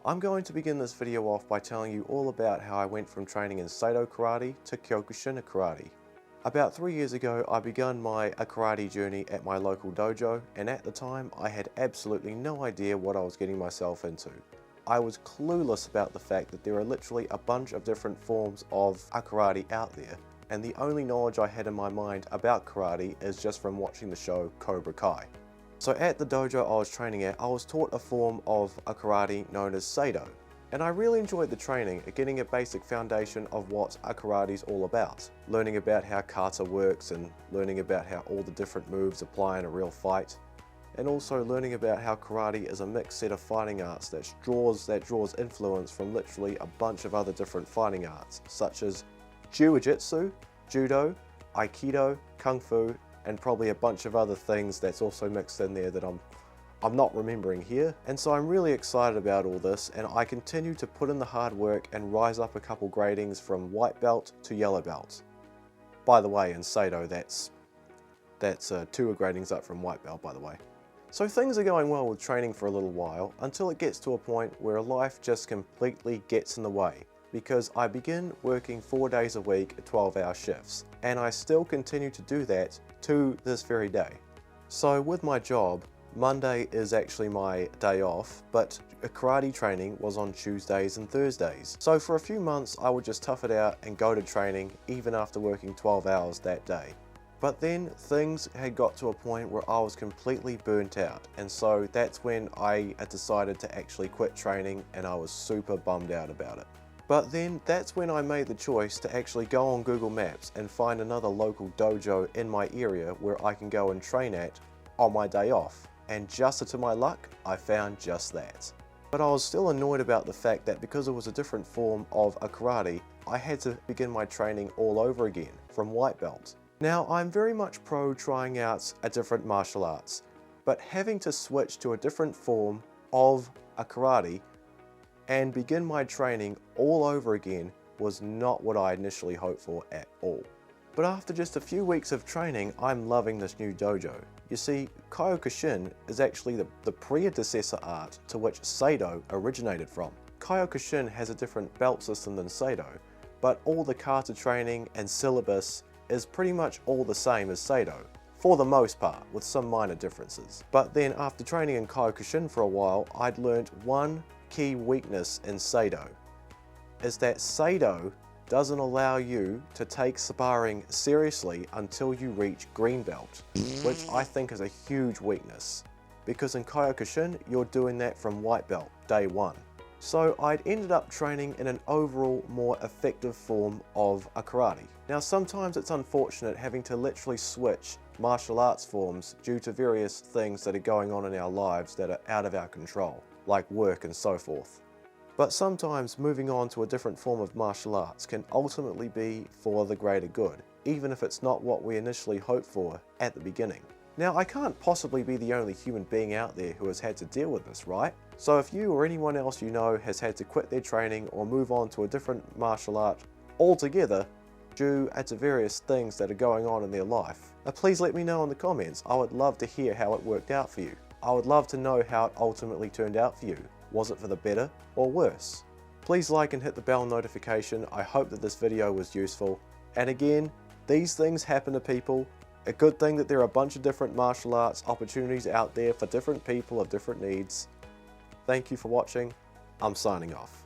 I'm going to begin this video off by telling you all about how I went from training in Seido Karate to Kyokushin Karate. About 3 years ago, I began my karate journey at my local dojo, and at the time I had absolutely no idea what I was getting myself into. I was clueless about the fact that there are literally a bunch of different forms of karate out there, and the only knowledge I had in my mind about karate is just from watching the show Cobra Kai. So at the dojo I was training at, I was taught a form of karate known as Seido. And I really enjoyed the training, getting a basic foundation of what karate is all about. Learning about how kata works and learning about how all the different moves apply in a real fight. And also learning about how karate is a mixed set of fighting arts that draws influence from literally a bunch of other different fighting arts, such as jiu-jitsu, judo, aikido, kung fu, and probably a bunch of other things that's also mixed in there that I'm not remembering here. And so I'm really excited about all this, and I continue to put in the hard work and rise up a couple gradings from white belt to yellow belt. By the way, in Seido, that's 2 gradings up from white belt, by the way. So things are going well with training for a little while, until it gets to a point where life just completely gets in the way. Because I begin working 4 days a week at 12-hour shifts, and I still continue to do that to this very day. So with my job, Monday is actually my day off, but karate training was on Tuesdays and Thursdays. So for a few months I would just tough it out and go to training even after working 12 hours that day. But then things had got to a point where I was completely burnt out, and so that's when I decided to actually quit training, and I was super bummed out about it. But then that's when I made the choice to actually go on Google Maps and find another local dojo in my area where I can go and train at on my day off. And just to my luck, I found just that. But I was still annoyed about the fact that because it was a different form of karate, I had to begin my training all over again from white belt. Now, I'm very much pro trying out a different martial arts, but having to switch to a different form of karate and begin my training all over again was not what I initially hoped for at all. But after just a few weeks of training, I'm loving this new dojo. You see, Kyokushin is actually the predecessor art to which Seido originated from. Kyokushin has a different belt system than Seido, but all the kata training and syllabus is pretty much all the same as Seido, for the most part, with some minor differences. But then after training in Kyokushin for a while, I'd learned one key weakness in Seido, is that Seido doesn't allow you to take sparring seriously until you reach green belt, which I think is a huge weakness, because in Kyokushin you're doing that from white belt, day 1. So I'd ended up training in an overall more effective form of karate. Now sometimes it's unfortunate having to literally switch martial arts forms due to various things that are going on in our lives that are out of our control, like work and so forth. But sometimes moving on to a different form of martial arts can ultimately be for the greater good, even if it's not what we initially hoped for at the beginning. Now, I can't possibly be the only human being out there who has had to deal with this, right? So if you or anyone else you know has had to quit their training or move on to a different martial art altogether due to various things that are going on in their life, please let me know in the comments. I would love to hear how it worked out for you. I would love to know how it ultimately turned out for you. Was it for the better or worse? Please like and hit the bell notification. I hope that this video was useful. And again, these things happen to people. A good thing that there are a bunch of different martial arts opportunities out there for different people of different needs. Thank you for watching. I'm signing off.